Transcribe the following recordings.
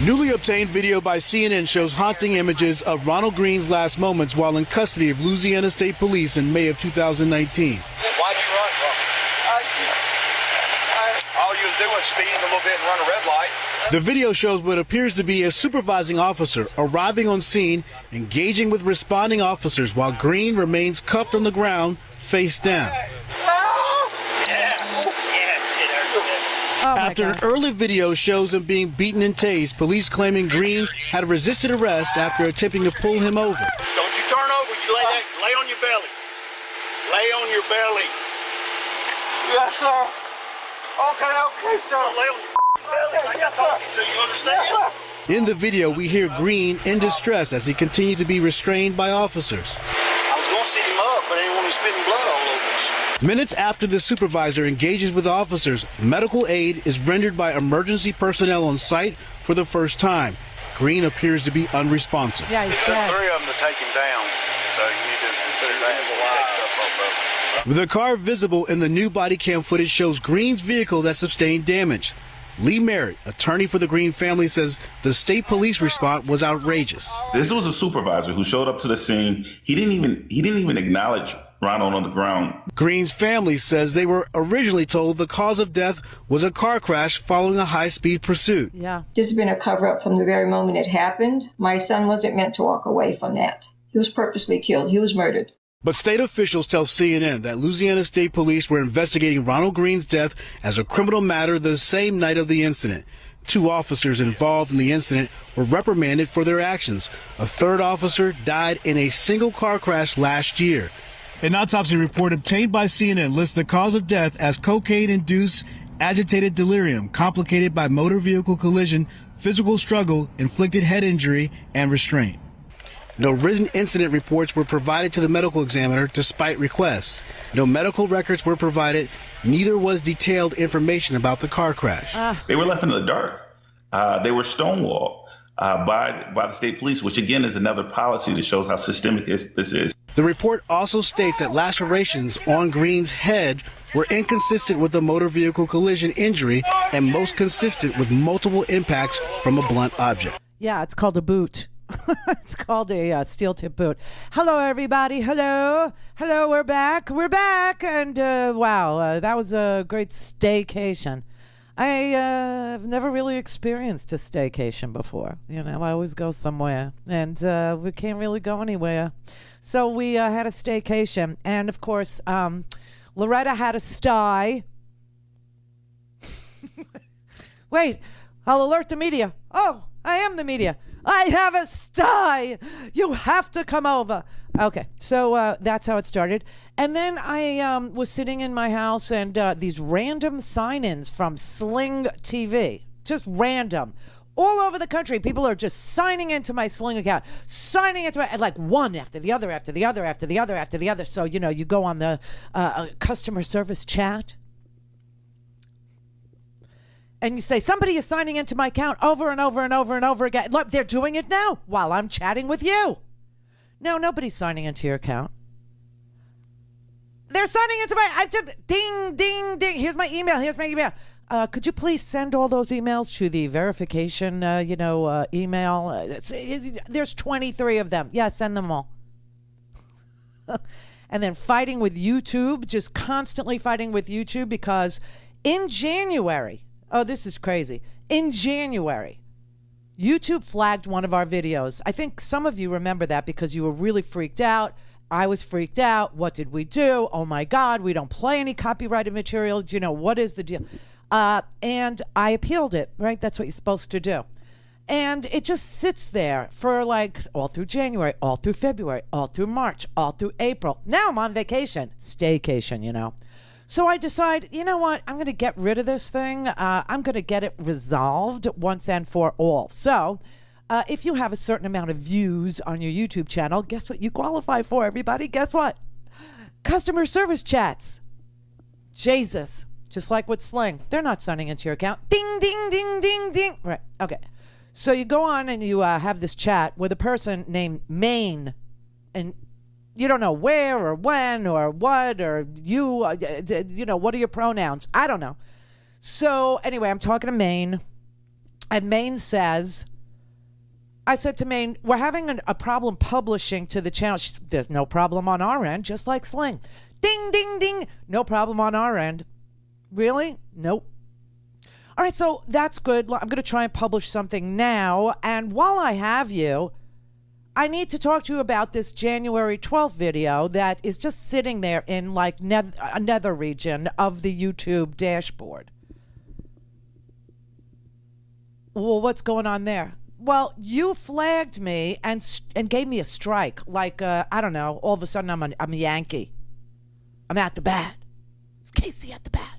Newly obtained video by CNN shows haunting images of Ronald Green's last moments while in custody of Louisiana State Police in May of 2019. Why'd you run from all you was doing speeding a little bit and run a red light. The video shows what appears to be a supervising officer arriving on scene, engaging with responding officers while Green remains cuffed on the ground, face down. After an early video shows him being beaten and tased, police claiming Green had resisted arrest after attempting to pull him over. Don't you turn over, you lay on your belly. Lay on your belly. Yes, sir. Okay, sir. Lay on your belly like I told you to, you understand? Yes, sir. In the video, we hear Green in distress as he continues to be restrained by officers. I was going to sit him up, but I didn't want him spitting blood all over us. Minutes after the supervisor engages with officers, medical aid is rendered by emergency personnel on site for the first time. Green appears to be unresponsive. Yeah, he's dead. There's 3 of them to take him down, so you need to consider that. The car visible in the new body cam footage shows Green's vehicle that sustained damage. Lee Merritt, attorney for the Green family, says the state police response was outrageous. This was a supervisor who showed up to the scene. He didn't even acknowledge Ronald on the ground. Green's family says they were originally told the cause of death was a car crash following a high-speed pursuit. Yeah. This has been a cover-up from the very moment it happened. My son wasn't meant to walk away from that. He was purposely killed. He was murdered. But state officials tell CNN that Louisiana State Police were investigating Ronald Green's death as a criminal matter the same night of the incident. 2 officers involved in the incident were reprimanded for their actions. A 3rd officer died in a single car crash last year. An autopsy report obtained by CNN lists the cause of death as cocaine-induced agitated delirium, complicated by motor vehicle collision, physical struggle, inflicted head injury, and restraint. No written incident reports were provided to the medical examiner despite requests. No medical records were provided. Neither was detailed information about the car crash. They were left in the dark. They were stonewalled by the state police, which again is another policy that shows how systemic this is. The report also states that lacerations on Green's head were inconsistent with the motor vehicle collision injury and most consistent with multiple impacts from a blunt object. Yeah, it's called a boot. It's called a steel tip boot. Hello, everybody. Hello. We're back. And wow, that was a great staycation. I have never really experienced a staycation before. You know, I always go somewhere, and we can't really go anywhere. So we had a staycation, and of course, Loretta had a sty. Wait, I'll alert the media. Oh, I am the media. I have a sty. You have to come over. Okay, so that's how it started. And then I was sitting in my house, and these random sign-ins from Sling TV, just random, all over the country. People are just signing into my Sling account, signing into my, like one after the other, after the other, after the other, after the other. So, you know, you go on the customer service chat, and you say, somebody is signing into my account over and over and over and over again. Look, they're doing it now while I'm chatting with you. No, nobody's signing into your account. They're signing into my, ding, ding, ding. Here's my email. Could you please send all those emails to the verification, email? There's 23 of them. Yeah, send them all. And then fighting with YouTube, just constantly fighting with YouTube because in January, oh, this is crazy. In January, YouTube flagged one of our videos. I think some of you remember that because you were really freaked out. I was freaked out. What did we do? Oh my God, we don't play any copyrighted material. You know, what is the deal? And I appealed it, right? That's what you're supposed to do. And it just sits there for like all through January, all through February, all through March, all through April. Now I'm on vacation, staycation, you know. So I decide, you know what? I'm going to get rid of this thing. I'm going to get it resolved once and for all. So if you have a certain amount of views on your YouTube channel, guess what you qualify for, everybody? Guess what? Customer service chats. Jesus. Just like with Sling. They're not signing into your account. Ding, ding, ding, ding, ding. Right. Okay. So you go on and you have this chat with a person named Maine. And you don't know where or when or what or you, what are your pronouns? I don't know. So anyway, I'm talking to Maine. And Maine says, I said to Maine, we're having a problem publishing to the channel. There's no problem on our end, just like Sling. Ding, ding, ding. No problem on our end. Really? Nope. All right, so that's good. I'm going to try and publish something now. And while I have you, I need to talk to you about this January 12th video that is just sitting there in like a nether region of the YouTube dashboard. Well, what's going on there? Well, you flagged me and gave me a strike. Like, I don't know, all of a sudden I'm a Yankee. I'm at the bat. It's Casey at the bat.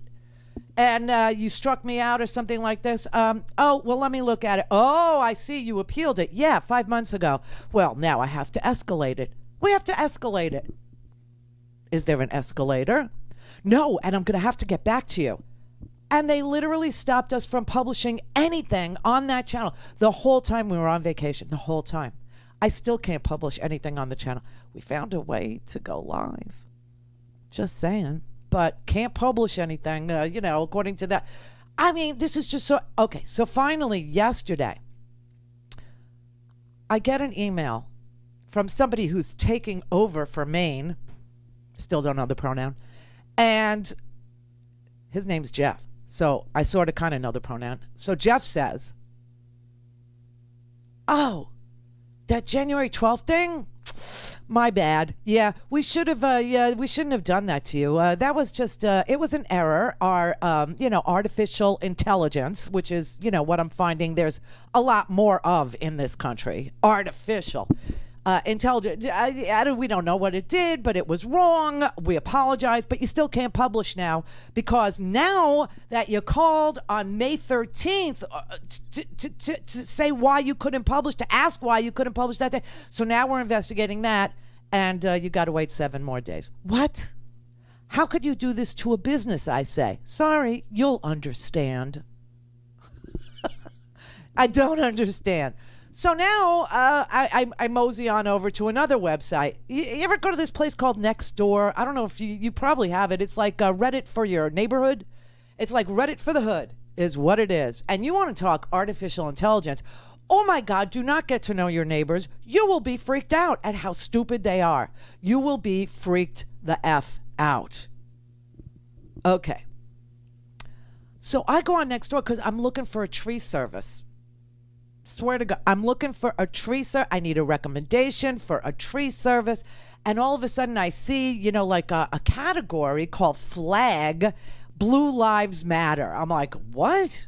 And you struck me out or something like this. Oh, well, let me look at it. Oh, I see. You appealed it. Yeah, 5 months ago. Well, now I have to escalate it. We have to escalate it. Is there an escalator? No, and I'm going to have to get back to you. And they literally stopped us from publishing anything on that channel the whole time we were on vacation, the whole time. I still can't publish anything on the channel. We found a way to go live. Just saying. But can't publish anything, according to that. I mean, this is just so... Okay, so finally, yesterday, I get an email from somebody who's taking over for Maine. Still don't know the pronoun. And his name's Jeff. So I sort of kind of know the pronoun. So Jeff says, oh, that January 12th thing? My bad. Yeah, we should have. We shouldn't have done that to you. That was just. It was an error. Our, artificial intelligence, which is, what I'm finding. There's a lot more of in this country. Artificial intelligence. We don't know what it did, but it was wrong. We apologize, but you still can't publish now because now that you called on May 13th to say why you couldn't publish, to ask why you couldn't publish that day. So now we're investigating that, and you got to wait 7 more days. What? How could you do this to a business, I say? Sorry, you'll understand. I don't understand. So now I mosey on over to another website. You ever go to this place called Nextdoor? I don't know if you probably have it. It's like Reddit for your neighborhood. It's like Reddit for the hood is what it is. And you want to talk artificial intelligence. Oh my God, do not get to know your neighbors. You will be freaked out at how stupid they are. You will be freaked the F out. Okay. So I go on Nextdoor because I'm looking for a tree service. Swear to God, I'm looking for a tree service. I need a recommendation for a tree service. And all of a sudden I see, like a category called flag, Blue Lives Matter. I'm like, what?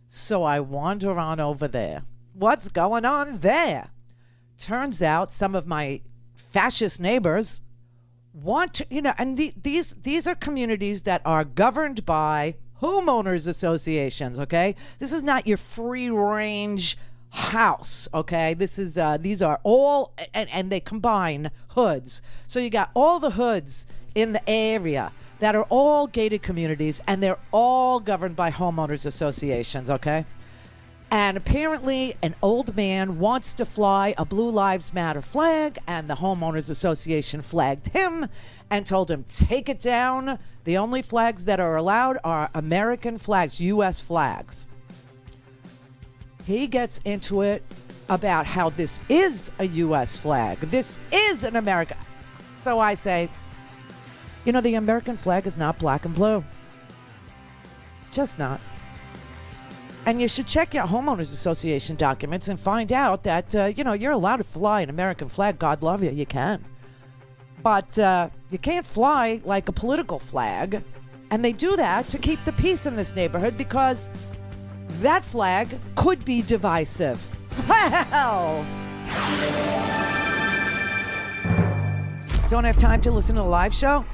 So I wander on over there. What's going on there? Turns out some of my fascist neighbors want to, and these are communities that are governed by homeowners associations, okay? This is not your free range house, okay? This is these are all and they combine hoods. So you got all the hoods in the area that are all gated communities, and they're all governed by homeowners associations, okay? And apparently an old man wants to fly a Blue Lives Matter flag, and the homeowners association flagged him and told him, take it down. The only flags that are allowed are American flags, U.S. flags. He gets into it about how this is a U.S. flag. This is an American. So I say, the American flag is not black and blue. Just not. And you should check your homeowners association documents and find out that, you're allowed to fly an American flag. God love you. You can. But you can't fly like a political flag. And they do that to keep the peace in this neighborhood because that flag could be divisive. Well, don't have time to listen to the live show?